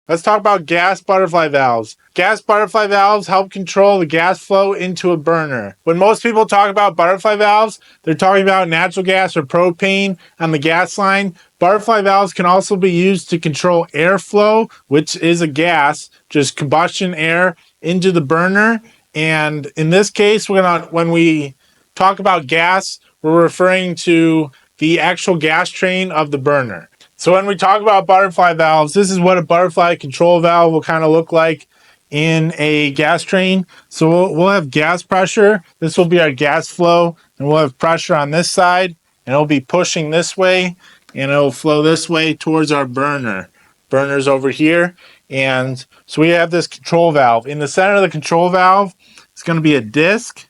Let's talk about gas butterfly valves. Gas butterfly valves help control the gas flow into a burner. When most people talk about butterfly valves, they're talking about natural gas or propane on the gas line. Butterfly valves can also be used to control airflow, which is a gas, just combustion air into the burner. And in this case, when we talk about gas, we're referring to the actual gas train of the burner. So when we talk about butterfly valves, this is what a butterfly control valve will kind of look like in a gas train. So we'll have gas pressure. This will be our gas flow, and we'll have pressure on this side, and it'll be pushing this way, and it'll flow this way towards our burner. Burner's over here, and so we have this control valve. In the center of the control valve, it's going to be a disc,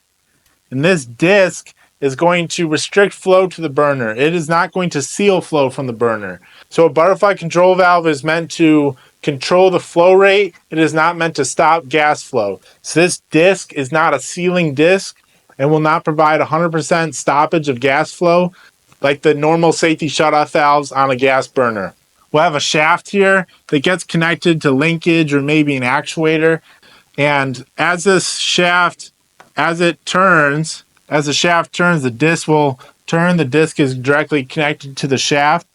and this disc is going to restrict flow to the burner. It is not going to seal flow from the burner. So a butterfly control valve is meant to control the flow rate. It is not meant to stop gas flow. So this disc is not a sealing disc and will not provide 100% stoppage of gas flow like the normal safety shutoff valves on a gas burner. We'll have a shaft here that gets connected to linkage or maybe an actuator. And as this shaft, as the shaft turns, the disc will turn. The disc is directly connected to the shaft.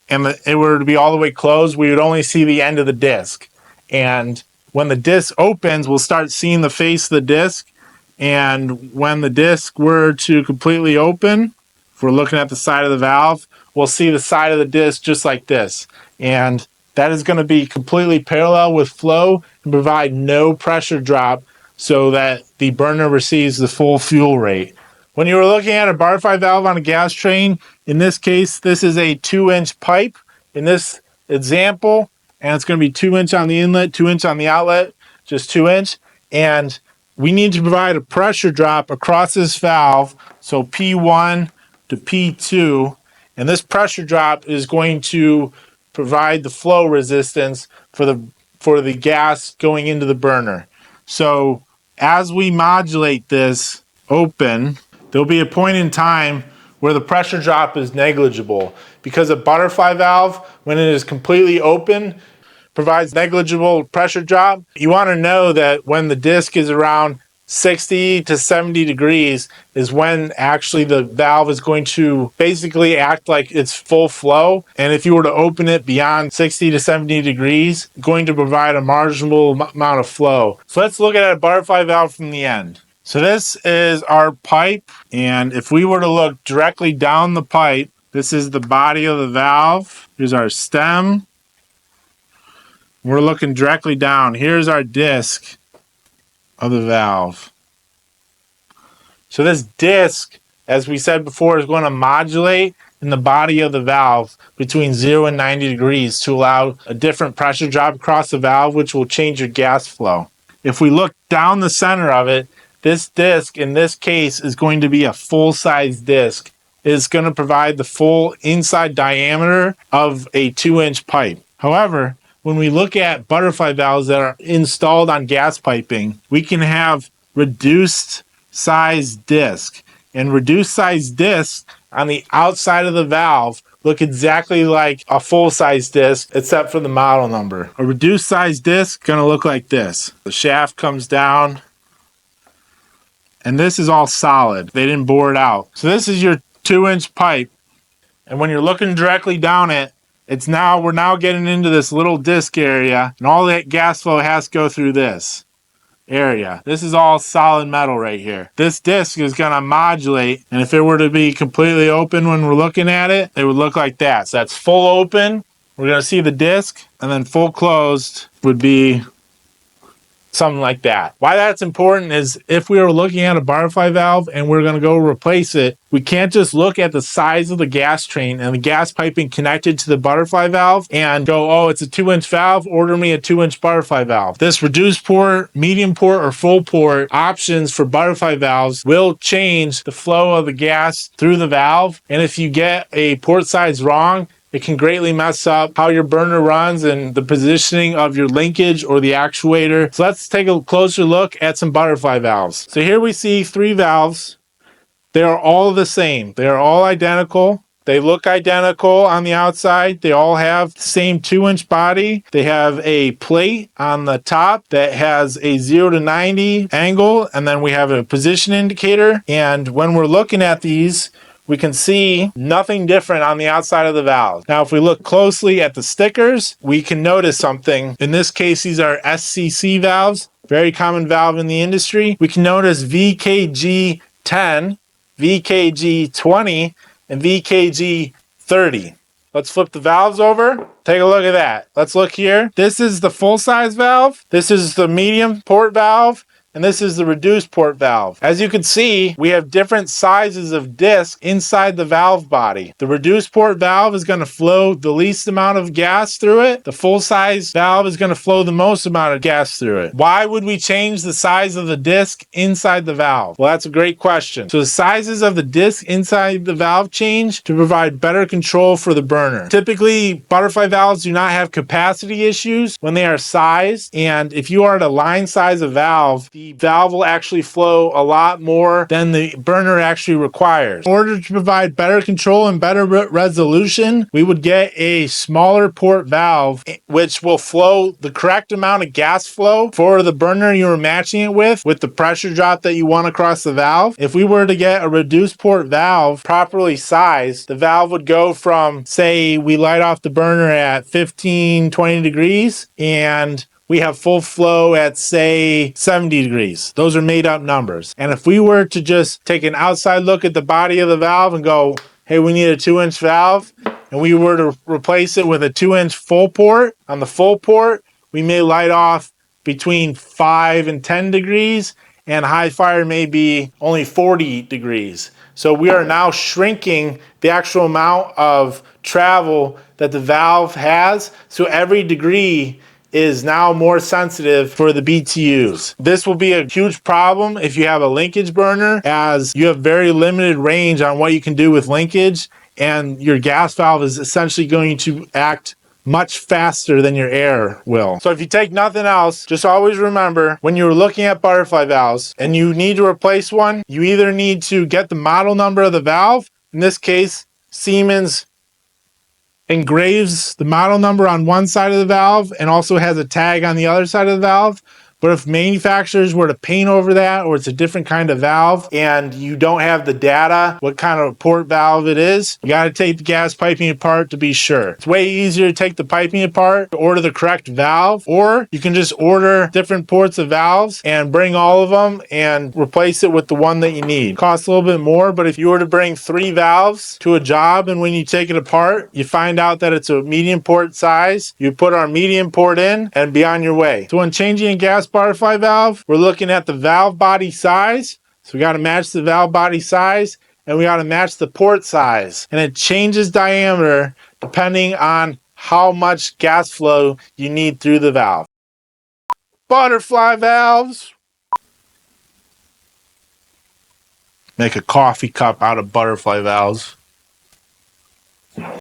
And it were to be all the way closed, we would only see the end of the disc. And when the disc opens, we'll start seeing the face of the disc. And when the disc were to completely open, if we're looking at the side of the valve, we'll see the side of the disc just like this. And that is going to be completely parallel with flow and provide no pressure drop so that the burner receives the full fuel rate. When you were looking at a butterfly valve on a gas train, in this case, this is a 2-inch pipe in this example, and it's going to be 2-inch on the inlet, 2-inch on the outlet, just 2-inch. And we need to provide a pressure drop across this valve, so P1 to P2, and this pressure drop is going to provide the flow resistance for the gas going into the burner. So as we modulate this open, there'll be a point in time where the pressure drop is negligible because a butterfly valve, when it is completely open, provides negligible pressure drop. You want to know that when the disc is around 60 to 70 degrees is when actually the valve is going to basically act like it's full flow. And if you were to open it beyond 60 to 70 degrees, going to provide a marginal amount of flow. So let's look at a butterfly valve from the end. So this is our pipe, and if we were to look directly down the pipe, this is the body of the valve. Here's our stem. We're looking directly down. Here's our disc of the valve. So this disc, as we said before, is going to modulate in the body of the valve between 0 and 90 degrees to allow a different pressure drop across the valve, which will change your gas flow. If we look down the center of it, this disc in this case is going to be a full-size disc. It's going to provide the full inside diameter of a 2-inch pipe. However, when we look at butterfly valves that are installed on gas piping, we can have reduced size disc. And reduced size discs on the outside of the valve look exactly like a full-size disc except for the model number. A reduced size disc is going to look like this. The shaft comes down, and this is all solid. They didn't bore it out. So this is your 2-inch pipe. And when you're looking directly down it, we're now getting into this little disc area, and all that gas flow has to go through this area. This is all solid metal right here. This disc is going to modulate, and if it were to be completely open when we're looking at it, it would look like that. So that's full open. We're going to see the disc, and then full closed would be something like that. Why that's important is if we were looking at a butterfly valve and we're going to go replace it, we can't just look at the size of the gas train and the gas piping connected to the butterfly valve and go, oh, it's a 2-inch valve, order me a 2-inch butterfly valve. This reduced port, medium port, or full port options for butterfly valves will change the flow of the gas through the valve. And if you get a port size wrong, it can greatly mess up how your burner runs and the positioning of your linkage or the actuator. So let's take a closer look at some butterfly valves. So here we see 3 valves. They are all the same. They are all identical. They look identical on the outside. They all have the same 2-inch body. They have a plate on the top that has a 0 to 90 angle, and then we have a position indicator. And when we're looking at these, we can see nothing different on the outside of the valve. Now, if we look closely at the stickers, we can notice something. In this case, these are SCC valves, very common valve in the industry. We can notice VKG 10, VKG 20, and VKG 30. Let's flip the valves over. Take a look at that. Let's look here. This is the full size valve. This is the medium port valve. And this is the reduced port valve. As you can see, we have different sizes of disc inside the valve body. The reduced port valve is going to flow the least amount of gas through it. The full size valve is going to flow the most amount of gas through it. Why would we change the size of the disc inside the valve? Well, that's a great question. So the sizes of the disc inside the valve change to provide better control for the burner. Typically, butterfly valves do not have capacity issues when they are sized. And if you are to line size a valve, the valve will actually flow a lot more than the burner actually requires. In order to provide better control and better resolution, we would get a smaller port valve, which will flow the correct amount of gas flow for the burner you are matching it with the pressure drop that you want across the valve. If we were to get a reduced port valve properly sized, the valve would go from, say, we light off the burner at 15, 20 degrees, and we have full flow at, say, 70 degrees. Those are made up numbers. And if we were to just take an outside look at the body of the valve and go, hey, we need a 2-inch valve, and we were to replace it with a 2-inch full port, on the full port, we may light off between 5 and 10 degrees, and high fire may be only 40 degrees. So we are now shrinking the actual amount of travel that the valve has. So every degree is now more sensitive for the BTUs. This will be a huge problem if you have a linkage burner, as you have very limited range on what you can do with linkage, and your gas valve is essentially going to act much faster than your air will. So if you take nothing else, just always remember, when you're looking at butterfly valves and you need to replace one, you either need to get the model number of the valve. In this case, Siemens engraves the model number on one side of the valve and also has a tag on the other side of the valve. But if manufacturers were to paint over that, or it's a different kind of valve, and you don't have the data, what kind of port valve it is, you got to take the gas piping apart to be sure. It's way easier to take the piping apart, order the correct valve, or you can just order different ports of valves and bring all of them and replace it with the one that you need. It costs a little bit more, but if you were to bring 3 valves to a job and when you take it apart, you find out that it's a medium port size, you put our medium port in and be on your way. So when changing a gas butterfly valve, we're looking at the valve body size. So we got to match the valve body size, and we got to match the port size. And it changes diameter depending on how much gas flow you need through the valve. Butterfly valves. Make a coffee cup out of butterfly valves.